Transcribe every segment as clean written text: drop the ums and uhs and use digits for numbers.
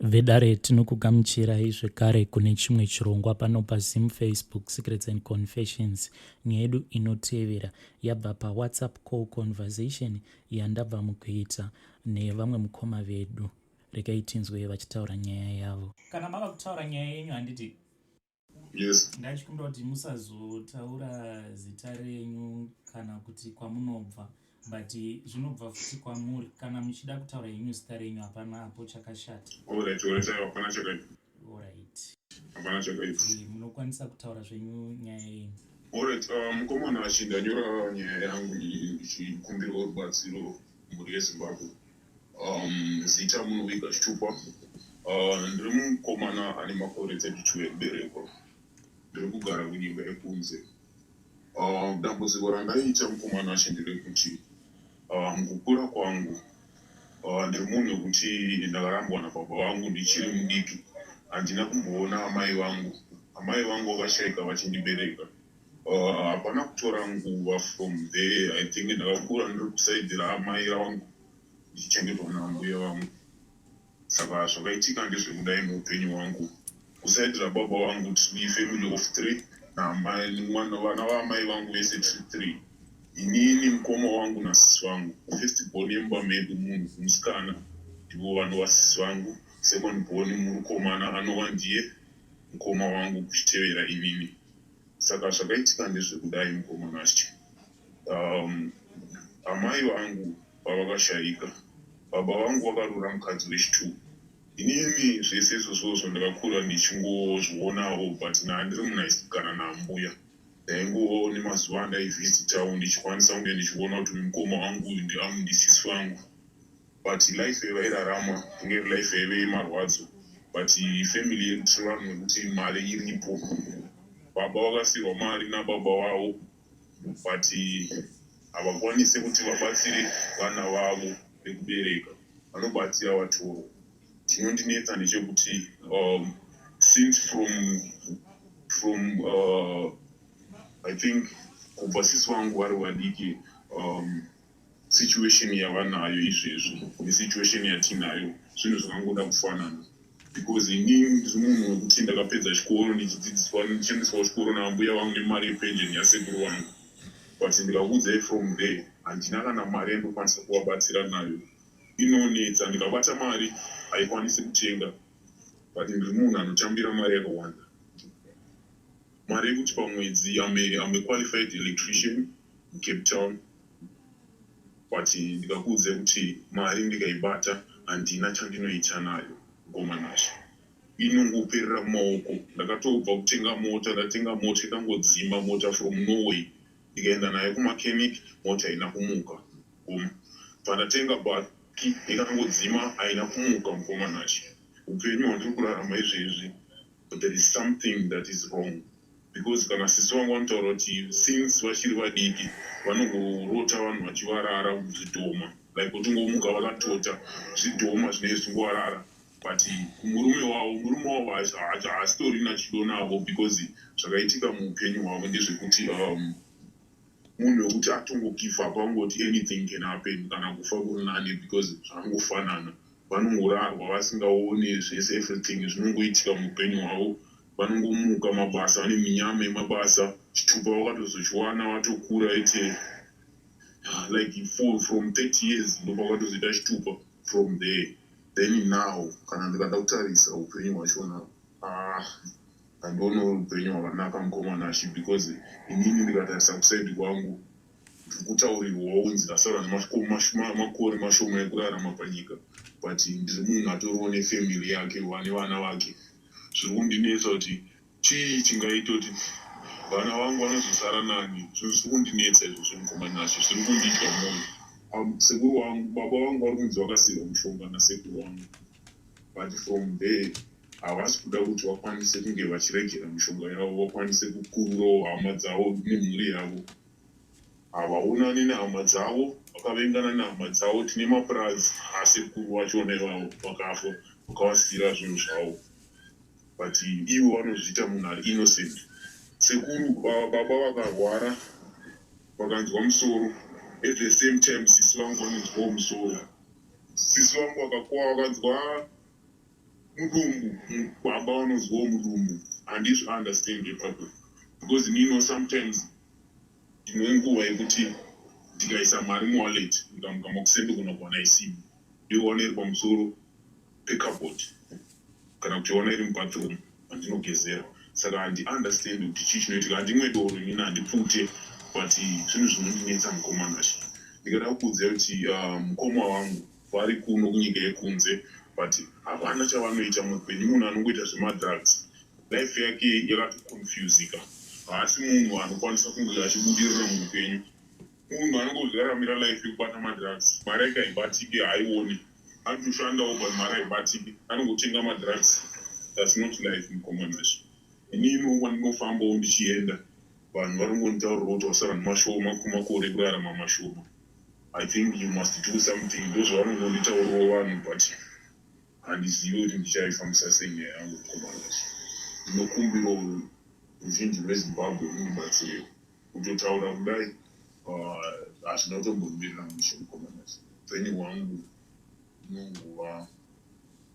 Vedare tinokugamuchirai zvekare kune chimwe chirongwa pano paZim Facebook Secrets and Confessions. Nyaya yedu inotevera yabva paWhatsApp call conversation yandabva mukuita nevamwe mukoma vedu. Regai tinzwe vachitaura nyaya yavo. Kana mava kutaura nyaya yenyu handiti? Yes. Ndachikumbira kuti musazotaura zita renyu kana kuti kwamunobva. But zvinobva futi kwamuri kana muchida kutaura yenyu zita renyu hapana apo chakashata. Alright, hapana chakaita. Alright. Hapana chakaita. Munokwanisa kutaura zvenyu nyaya yenyu. Alright, mukomana achindanyora nyaya yangu ichikumbira rubatsiro mhuri yeZimbabwe. Zita munowika Chitupa. Ndiri mukomana ane makore 32 ekuberekwa. Ndiri kugara kunyika yekunze. Dambudziko randaita mukomana wacho nderekuti mukukura kwangu ndiri munhu wekuti ndakarambwa nababa vangu ndichiri mudiki. Handina kumboona amai vangu. Amai vangu vakashayika vachindibereka. Hapana kutora nguva from there. I think ndakakura ndiri kusaidhira amai vangu ndichichengetwa nambuya vangu. Saka zvakaitika ndezvekudai muupenyu hwangu. Kusaidhira baba vangu tiri family of 3 vana vaamai vangu vese tiri 3. Inini mukoma wangu nasisi vangu. First born yemba medu munhu musikana ndivo vanhu vasisi vangu. Second born mukomana anova ndiye mukoma wangu kuchitevera inini. Saka zvakaitika ndezvekudai mukomana wacho. Amai vangu vavakashayika. Baba vangu vakarura mukadzi wechitu. Inini zvese izvozvo ndakakura ndichingozvionawo but handiri munhu aisigara nambuya. Ndaingoone mazuva andaivhizitawo ndichikwanisa kunge ndichiona kuti mukoma wangu uyu ndisisi vangu. But life yavairarama ingeri life yaive yemarwadzo. But family yedu tiri vanhu vekuti mari iripo. Baba vakasirwa mari nababa wavo but havakwanise kuti vabatsire vana vavo vekubereka. Vanobatsira vatoro. Chinondinetsa ndechekuti since from I think kubva sisi vangu vari vadiki situation yavanayo izvezvi nesituation yatinayo zvinhu zvakangoda kufanana. Because inini ndiri munhu wekuti ndakapedza chikoro ndichiendeswa kuchikoro nambuya vangu nemari yepensheni yasekuru vangu. But ndikakudzai from there handina kana mari yandokwanisa kuvabatsira nayo. Inonetsa ndikabata mari haikwanisi kutenga. But ndiri munhu anotambira mari yakawanda. Mari yekuti pamwedzi I'm a qualified electrician in Cape Town. But ndikakuudza kuti mari ndikaibata handina chandinoita nayo mukomana wacho. Inongoperera mumaoko. Ndakatobva kutenga mota, ndatenga mota ikangodzima mota from Norway. Ndikaenda nayo kumakenic mota haina kumuka. Pandatenga baki ikangodzima haina kumuka mukomana wacho. Upenyu hwandiri kurarama izvezvi, but there is something that is wrong. Because kana sisi vangu vanotaura kuti since vachiri vadiki vanongorota vanhu vachivarara muzvidhoma. Like kutongomuka vakatota zvidhoma zvinenge zvichingovarara. But murume wavo haasitorina chido navo because zvakaitika muupenyu hwavo ndezvekuti munhu wekuti atongogive up angoti anything can happen kana kufa kuri nani because zvangofanana. Vanongorarwa vasingaoni zvese everything zvinongoitika muupenyu hwavo. Vanongomuka mabasa vane minyama yemabasa. Chitupa vakatozochiwana vatokura ite like from 30 years ndo vakatozoita chitupa from there. Then now kana ndikada kutarisa upenyu hwachona handiona upenyu hwakanaka mukomana wacho because inini ndikatarisa kusaidi kwangu ndiri kutaurirwawo kunzi ndasara nemakore mashoma ekurarama panyika. But ndiri munhu atoriwo nefamily yake wane vana vake. Zviri kundinetsa kuti chii chingaita kuti vana vangu vanozosara nani. Zviri kundinetsa izvozvo mukomana wacho. Zviri kundiitwa munhu. Sekuru vangu baba vangu vari kunzi vakasirwa mushonga nasekuru vangu. But from there havasi kuda kuti vakwanise kunge vachiregera mishonga yavo, vakwanise kukururawo hama dzavo nemhuri yavo. Havaonani nehama dzavo, vakavengana nehama dzavo. Tine mapurazi asekuru vachona ivavo vakafa vakavasiyira zvinhu zvavo. But ivo vanozviita munhu ari innocent. Sekuru baba vakarwara vakanzwa musoro. At the same time sisi vangu vanonzwawo musoro. Sisi vangu vakakuwa vakanzwa mudumbu baba vanozwawo mudumbu handizvi understand ipapo because sometimes ndine nguva yekuti ndikaisa mari muwallet ndikamuka makusende kuna kuwana isimu ndiwana iri pamusoro pecupboard kana kuti iwana iri mubathroom andinogezera saka handi-understand kuti chii chinoitika handimwe doro inini handipfute but zvinhu zvinondinetsa mukomanashi ndikada kukuudzira kuti mukoma wangu vari kuno kunyika yekunze but hapana chavanoita muupenyu munhu anongoita zvemadrugs life yake yakatoconfusika haasi munhu anokwanisa kunge achibudirira muupenyu munhu anongozviraramira life yekubata madrugs mari yake haibatiki haaioni anotoshandawo but mari haibatiki anongotenga madrugs thats not life mukomanashi inini wandinofambawo ndichienda vanhu varongonitaurirawo kuti wasara nemashoma kumakore kurarama mashoma I think you must do something ndozvavanongonditaurirawo vanhu but handizivi kuti ndichaifambisa sei nyaya yangu mukomanashi ndinokumbirawo ruzhinji rwezimbabwe rundibatsirewo kutotaura kudai hazvina kutombomirira mushe mukomanashi upenyu hwangu inongova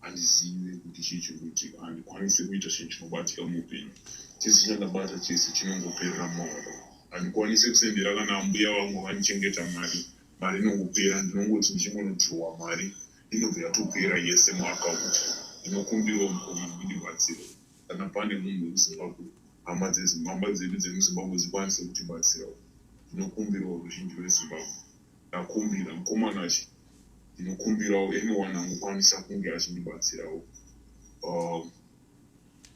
handizive kuti chii chiri kuitika handikwanisi kuita chinhu chinobatika muupenyu chese chandabata chese chinongoperera mumaoko handikwanisi kusendera kana ambuya vangu vanichengeta mari inongopera ndinongoti ndichingonodhirowa mari inobva yatopera yese muakaunti ndinokumbirawo mukoma mundibatsire kana pane munhu wemuzimbabwe hama dzedu dzemuzimbabwe dzikwanise kutibatsirawo ndinokumbirawo ruzhinji rwezimbabwe ndakumbira mukomanashi ndinokumbirawo anyone angokwanisa kunge achindibatsirawo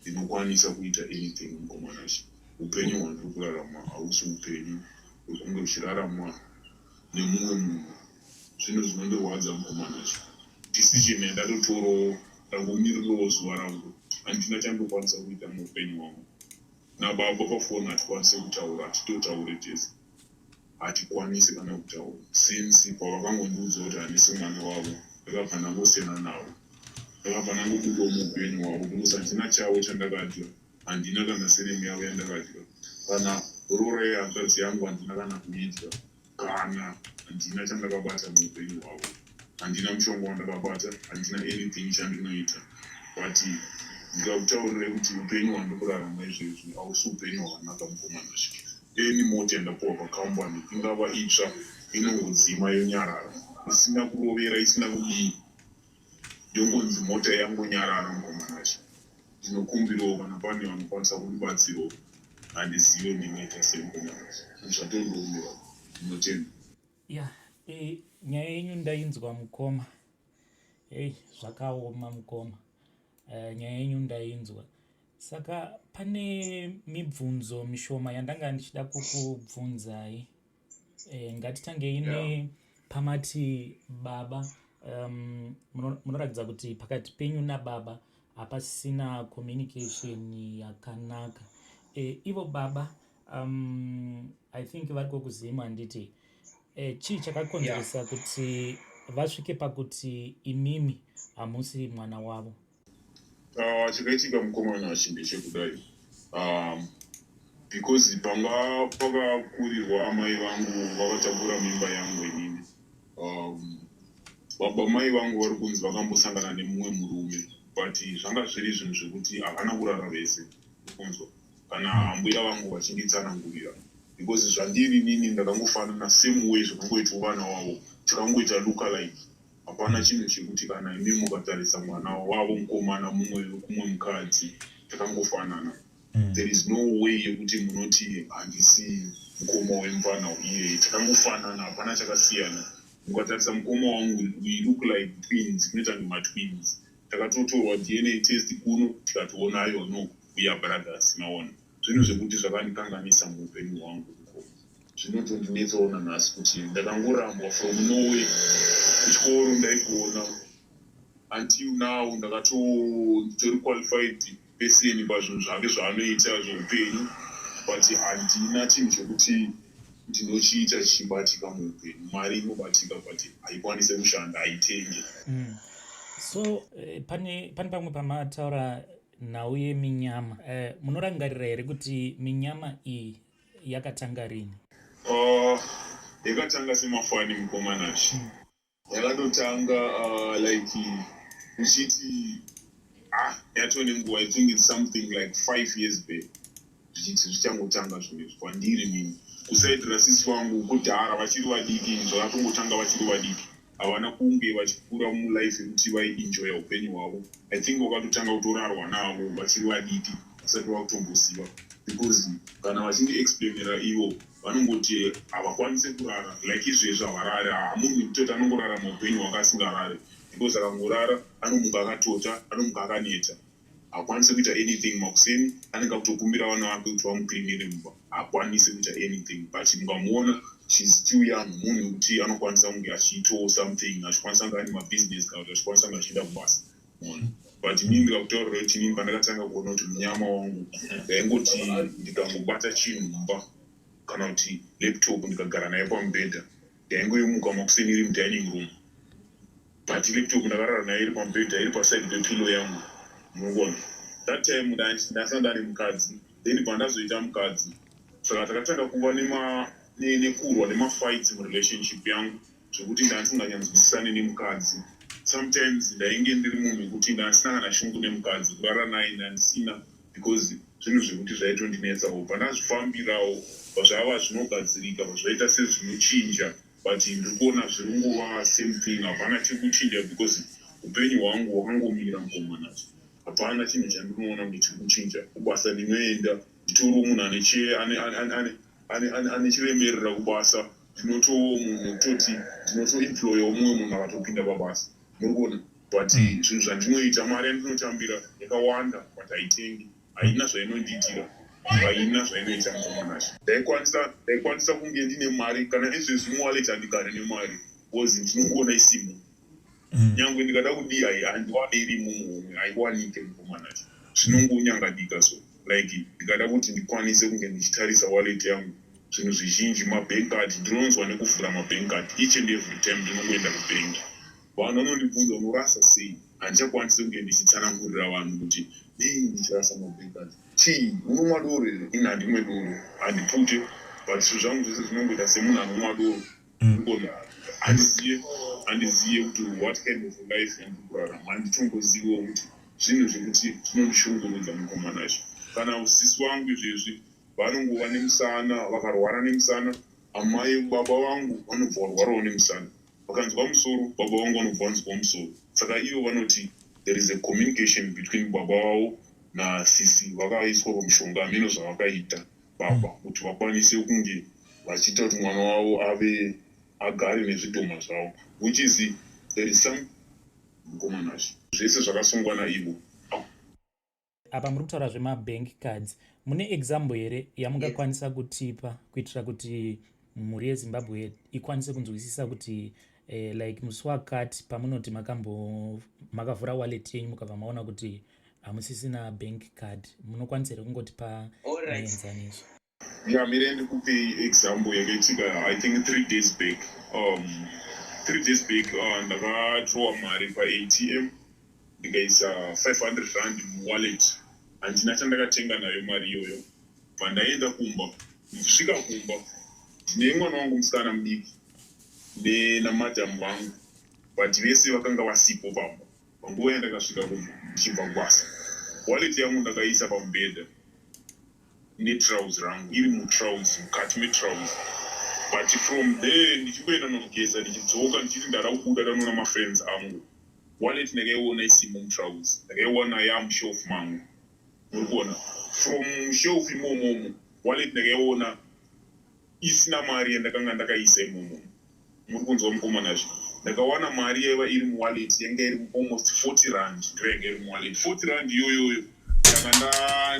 ndinokwanisa kuita anything mukomanashi upenyu hwandiri kurarama hausi upenyu hwekunge uchirarama nemumwe munhu zvinhu zvinondirwadza mukomanashi decision yandatotorawo ndangomirirawo zuva rangu handina chandokwanisa kuita muupenyu hwangu nababa pafoni hatikwanise kutaura hatitotaure tese hatikwanisi kana kutaura since pavakangondiudza kuti handisi mwana wavo ndakabva ndangosiyana navo ndakabva ndangobudawo muupenyu hwavo because handina chavo chandakadya handina kana seremu yavo yandakadya kana rora yehanzvadzi yangu handina kana kuidya kana handina chandakabata muupenyu hwavo handina mushonga wandakabata handina anything chandinoita but ndikakutaurirai kuti upenyu hwandiri kurarama izvezvi hausi upenyu hwakanaka mukomanashi any mota yandapuwa pakambani ingava itsva inongodzima yonyarara isina kurovera isina kudii ndongonzi mota yangonyarara mukomanashi ndinokumbirawo kana pane vanokwanisa kundibatsirawo handizive ndinoita sei mukomanashi zvatondoumira ndinotenda nyaya yenyu ndainzwa mukoma zvakaoma mukoma nyaya yenyu ndainzwa saka pane mibvunzo mishoma yandanga ndichida kukubvunzai ngatitangei pamati baba munoratidza kuti pakati penyu nababa hapasina communication yakanaka ivo baba I think vari kokuzima handiti chii chakakonzeresa kuti vasvike pakuti imimi hamusi mwana wavo chakaitika mukomanashi ndechekudai because panga pakakurirwa amai vangu vakatakura mimba yangu inini baba mai vangu vari kunzi vakambosangana nemumwe murume but zvanga zviri zvinhu zvekuti havana kurara vese kunzwa kana ambuya vangu vachinditsanangurira because zvandiri nini ndakangofanana same way zvakangoitwa vana wavo tikangoita lookalike hapana chinhu chekuti kana imi mukatarisa mwana wavo mukomana mumwe wekumwe mukadzi takangofanana there is no way yekuti munoti handisi mukoma wemufana iyeye takangofanana hapana chakasiyana mukatarisa mukoma wangu we look like twins kunoita kunge matwins takatotorwa DNA test kuno tikatoona ayo no we are brothers maona zvinhu zvekuti zvakandikanganisa muupenyu hwangu zvinotondinetsaona nhasi kuti ndakangorambwa from Norway kuchikoro ndaigona until now nditori qualified person pazvinhu zvake zvaanoita zveupenyu but handina chinhu chokuti ndinochiita chichibatika muupenyu mari inobatika but haikwanise kushanda haitenge so pane pamwe pamataura nhau yeminyama munorangarira here kuti minyama iyi yakatanga rini yakatanga semafani mukomanashi yakatotanga like uchiti yatone nguva, I think it's something like 5 years back. Zvichangotanga zvinezvi kwandiri mini kusaitira sisi vangu kudhara vachiri vadiki zvakatongotanga vachiri vadiki havana kunge vachikura mulife yekuti vaienjoya upenyu hwavo. I think vakatotanga kutorarwa navo vachiri vadiki vasati vakutomboziva, because kana vachinge explainera ivo vanongoti havakwanise kurara like izvezvi havarare. Hamunhu kutoti anongorarama upenyu hwakasingarare, because akangorara anomuka akatota, anomuka akaneta, hakwanisi kuita anything. Makuseni anenge akutokumbira vana vake kuti vamuklinire mumba, hakwanisi kuita anything. But mukamuona she's still young, munhu kuti anokwanisa kunge achiitawo something, achikwanisa kunge ane mabusiness kana kuti achikwanisa kunge achienda kubasa. But inini ndikakutaurira kuti inini pandakatanga kuona kuti munyama wangu ndaingoti ndikangobata chinhu mumba kana kuti laptop ndikagara naye pamubhedha ndaingoimuka makuseni iri mudining room, but laptop ndakarara naye iri pamubhedha iri paside pepilo yangu. Munogona that time ndasanga ndane mukadzi, then pandazoita mukadzi saka takatanga kuva nekurwa nemafights murelationship yangu zvokuti ndasinganyanzwisisane nemukadzi. Sometimes ndainge ndiri munhu wekuti ndasangana shungu nemukadzi kurara naye ndandisina, because zvinhu zvekuti zvaitondinetsawo. Pandazvifambirawo zvava zvinogadzirika zvaita sezvinochinja, but ndiri kuona zviri nguva same thing, hapana chiri kuchinja, because upenyu hwangu hwakangomira mukomanacho. Hapana chinhu chandinoona kuti chiri kuchinja. Kubasa ndinoenda nditoriwo munhu ane chiremerera kubasa, ndinotowo munhu wekutoti ndinotoemployawo mumwe munhu akatopinda pabasa. Murikuona, but zvinhu zvandinoita, mari yandinotambira yakawanda, but haitengi, haina zvainondiitira, haina zvainoita mukomanacho. Ndaikwanisa kunge ndine mari, kana izvezvi muwaleti handigare nemari, because ndinongoona isimo. Nyangwe ndikada kudii handiwane irimo muhomwe, haiwanike mukomanacho. Zvinongonyangadika so, like ndikada kuti ndikwanise kunge ndichitarisa waleti yangu, zvinhu zvizhinji, mabank card, ndinonzwa nekuvhura mabank card each and every time ndinongoenda kubhengi. Vanhu vanondibvunza unorasa sei, handichakwanisi kunge ndichitsanangurira vanhu kuti nei ndichirasa mabank card. Chii, unomwa doro here? Ini handimwe doro, handipute, but zvinhu zvangu zvese zvinongoita semunhu anomwa doro. Ngona handizive kuti what kind of life yandikurarama, handitongozivawo kuti zvinhu zvekuti zvinondishungurudza mukomanacho. Kana usisi wangu izvezvi vanongova nemusana, vakarwara nemusana, amai baba vangu vanobva varwarawo nemusana, vakanzwa musoro baba vangu vanobva vanzwa musoro. Saka ivo vanoti there is a communication between baba vavo nasisi, vakaiswa pamushonga ameno zvavakaita baba kuti vakwanise kunge vachiita kuti mwana wavo agare nezvidhoma zvavo, which is there is some mukomanacho. Zvese zvakasungwa naivo. Apa muri kutaura zvemabank cards, mune example here yamungakwanisa kutipa kuitira kuti mhuri yeZimbabwe ikwanise kunzwisisa kuti like musi wakati pamunoti makavhura wallet yenyu mukabva maona kuti hamusisina bank card, munokwanisa here kungotipa muenzaniso? Mire ndikupe example yakaitika I think 3 days back. 3 days back ndakadrawa mari paATM ndikaisa 500 rand muwallet, handina chandakatenga nayo mari iyoyo. Pandaenda kumba, ndichisvika kumba ndine mwana wangu musikana mudiki namadhamu vangu, but vese vakanga vasipo pamba. Panguva yandakasvika kumba ndichibva kubasa, wallet yangu ndakaisa pamubhedha netrouser rangu iri mutrouser, mukati metrouser. But from there ndichikuenda nokugeza ndichidzoka ndichiti ndada kubuda ndanoona mafriends angu, wallet ndakaiona isimo mutrouser, ndakaiona yamushelf mangu. Murikuona, from shelf imomomo wallet ndakaiona isina mari yandakanga ndakaisa imomo. Murikunzwa mukomanazvo, ndakawana mari yaiva iri muwallet yanga iri almost 40 rand, ndirainga iri muwallet 40 rand iyoyoyo.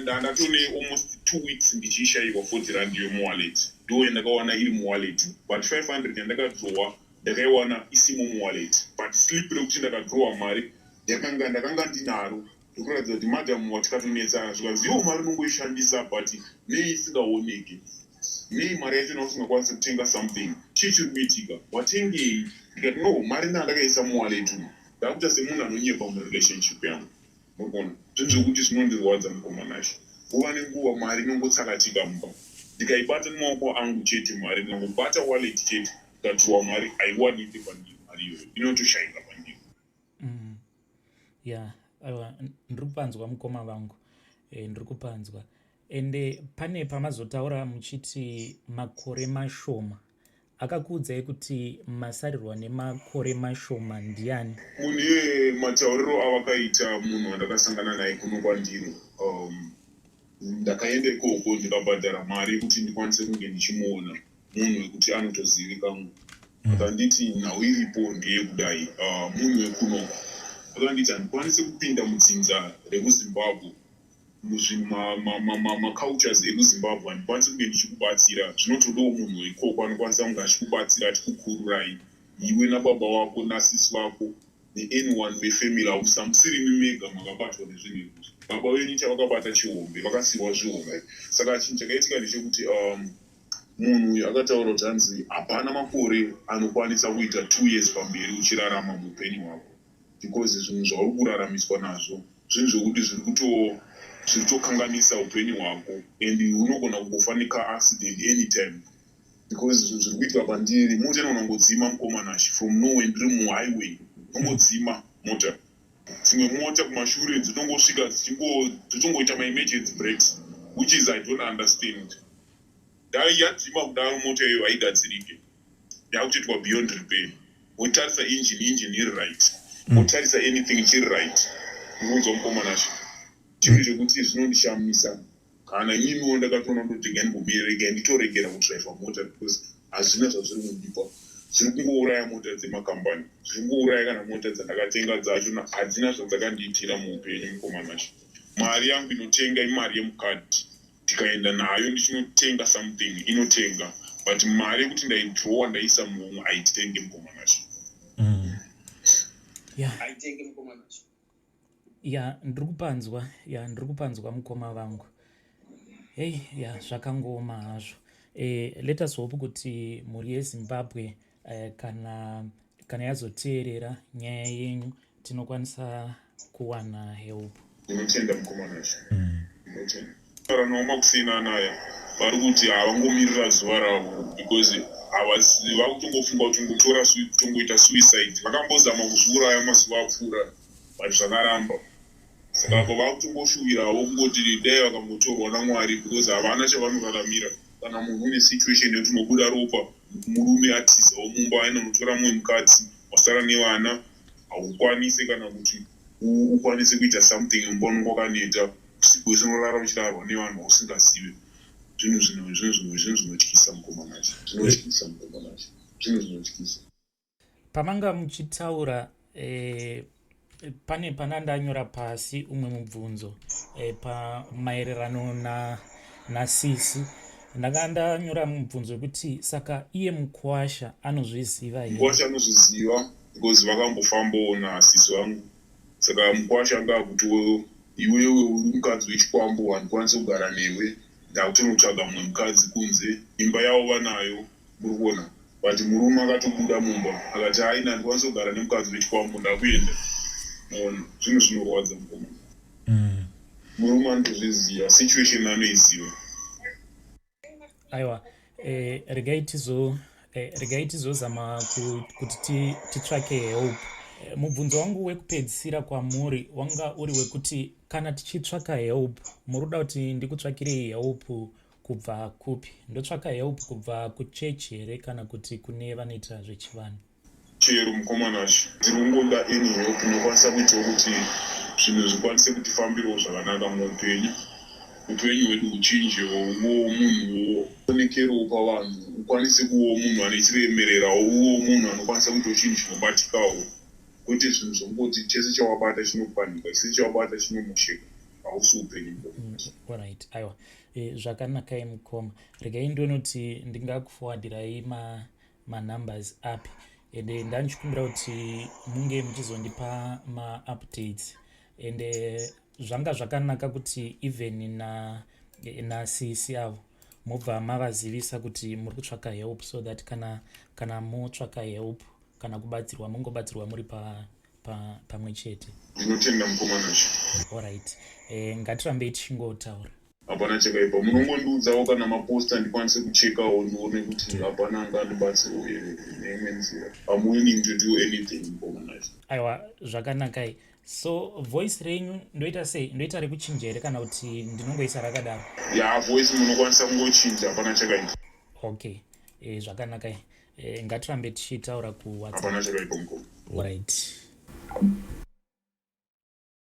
Ndatone almost 2 weeks ndichiishayiwa 40 rand yomuwallet, ndo yandakawana iri muwallet. But 500 yandakadrowa ndakaiwana isimo muwallet, but slip rekuti ndakadrowa mari ndakanga ndinaro, ndokuratidza kuti madhamu watikatonetsana zvikanzi iwo mari unongoishandisa but nei isingaoneke, nei mari yacho nausingakwanisi kutenga something, chii chiri kuitika, watengei? Ndikati no, mari ndandakaisa muwallet umu. Ndakuita semunhu anonyepa murelationship yangu. Murikuona, zvinhu zvokuti zvinondirwadza mukomanacho. Kuva nenguva mari inongotsakatika mumba, ndikaibata nemaoko angu chete mari, ndingangobata wallet chete ndikadrowa mari, haiwanike pandiri mari iyoyo, inotoshayika pandiri. Yeah, aiwa ndiri kupanzwa mukoma vangu, ndiri kupanzwa. Ende pane pamazotaura muchiti makore mashoma, akakuudzai kuti masarirwa nemakore mashoma ndiani? Mune matauriro avakaita munhu wandakasangana naye kuno kwandiri. Ndakaenda ikoko ndikabhadhara mari yekuti ndikwanise kunge ndichimuona munhu wekuti anotozivikanwa. Akanditi nhau iripo ndeyekudai. Munhu wekuno akanditi handikwanise kupinda mudzinza rekuzimbabwe, macultures ekuzimbabwe, handikwanise kunge ndichikubatsira. Zvinotodawo munhu weikoko anokwanisa kunge achikubatsira, achikukururai iwe nababa wako nasisi vako neanyone wefamily. Hamusiri mega makabatwa nezvinhu izvi. Baba wenyu chavakabata chihombe, vakasiyiwa zvihombe. Saka chinhu chakaitika ndechekuti munhu uyu akataura kuti hanzi hapana makore anokwanisa kuita 2 years pamberi uchirarama muupenyu hwako, because zvinhu zvauri kuraramiswa nazvo zvinhu zvokuti zviri kutokanganisa upenyu hwako, and unogona kungofanika accident anytime, because zvinhu zviri kuitika pandiri. Mota inongodzima mukomanashi from nowhere, ndiri muhighway, nongodzima mota. Dzimwe mota kumashure dzinongosvika dzichongoita ma-emergency breaks, which is I don't understand. Dai yadzima kudaro mota iyoyo haigadzirike, yakutoitwa beyond repair. Wotarisa engine iri right, wotarisa anything chiri right. Unonzwa mukomanashi, chinhu chekuti zvinondishamisa. Kana ininiwo ndakatoona kuti ndingambomirega nditoregera kudhiraivha mota, because hazvina zvazviri kundipa. Zviri kungouraya mota dzemakambani, zviri kungouraya kana mota dzandakatenga dzacho hadzina zvadzakandiitira muupenyu mukomanashi. Mari yangu inotenga imari yemukadhi, ndikaenda nayo ndichinotenga something inotenga, but mari yekuti ndaidrowa ndaisa mumwe haitenge mukomanashi. Haitenge mukomanashi. Ndiri kupanzwa mukoma vangu. Hey, zvakangoma hazvo. Let us hope kuti mhuri yeZimbabwe kana yazoteerera nyaya yenyu tinokwanisa kuwana help. Ndinotenda mukomanashi. Ranaoma kusina naya vari kuti havangomirira zuva ravo, because havaziva kutongofunga kutongotora kutongoita suicide. Vakambozama kuzviuraya mazuva apfuura but zvakaramba. Saka vakutongoshuvirawo kungoti dai vakambotorwa naMwari, because havana chavanoraramira. Kana munhu une situation yekuti unobuda ropa, murume atizawo mumba ainotora mumwe mukadzi, wasara nevana, haukwanise kana kuti ukwanise kuita something mumba kwakaneta, usiku wese unorara uchirarwa nevanhu usingazive. Zvinhu zvinotyisa mukomanashi. Zvinhu zvinotyisa. Pamanga muchitaura pane panandanyora pasi umwe mubvunzo maererano nasisi. Ndakandanyora mubvunzo wekuti saka iye mukwasha anozviziva here? Mukwasha anozviziva because vakambofambawo nasisi vangu. Saka mukwasha ngakuti iwewe uri mukadzi wechikwambo, handikwanise kugara newe, ndakutonotsvaga mumwe mukadzi kunze, imba yavo vanayo, muri kuona. But murume akatobuda mumba akati haina, handikwanise kugara nemukadzi wechikwambo, ndakuenda. Zvinhu zvinorwadza mukomana. Murume anotozviziva, situation anoiziva. Aiwa, regai tizozama kuti titsvake help. Mubvunzo wangu wekupedzisira kwamuri wanga uri wekuti kana tichitsvaka help, muri kuda kuti ndikutsvakirei help kubva kupi? Ndotsvaka help kubva kuchechi here kana kuti kune vanoita zvechivanhu? Chero mukomanashi, ndiri kungoda any help inokwanisa kuitawo kuti zvinhu zvikwanise kutifambirawo zvakanaka muupenyu. Upenyu hwedu huchinjewo, uwo munhu onekerewo pavanhu, ukwanise kuvawo munhu anechiremererawo, uwo munhu anokwanisa kuitawo chinhu chinobatikawo. Kwete zvinhu zvongoti chese chawabata chinopanika, chese chawabata chinomosheka, hausi upenyu. Alright, aiwa. Zvakanakai mukoma. Regai ndonoti ndingakuforwardirai manumbers api. Ende ndanichikumbira kuti munge muchizondipa ma-updates. Ende zvanga zvakanaka kuti even nasisi avo mobva mavazivisa kuti muri kutsvaka help, so that kana motsvaka help kana kubatsirwa mungobatsirwa muri pamwe chete. Ndinotenda mukomanashi. Alright. Ngatirambei tichingotaura. Hapana chakaipa, munongondiudzawo kana maposta ndikwanise kuchekawo ndione kuti hapana angandibatsirawo here neimwe nzira. I'm willing to do anything mukomanashi. Aiwa, zvakanakai. So voice renyu ndoita sei? Ndoita rekuchinja here kana kuti ndinongoisa rakadaro? Ya voice munokwanisa kungochinja hapana chakaipa. Okay. Zvakanaka. Ngatirambe tichitaura kuWhatsApp. Hapana chakaipa mukuru. Right.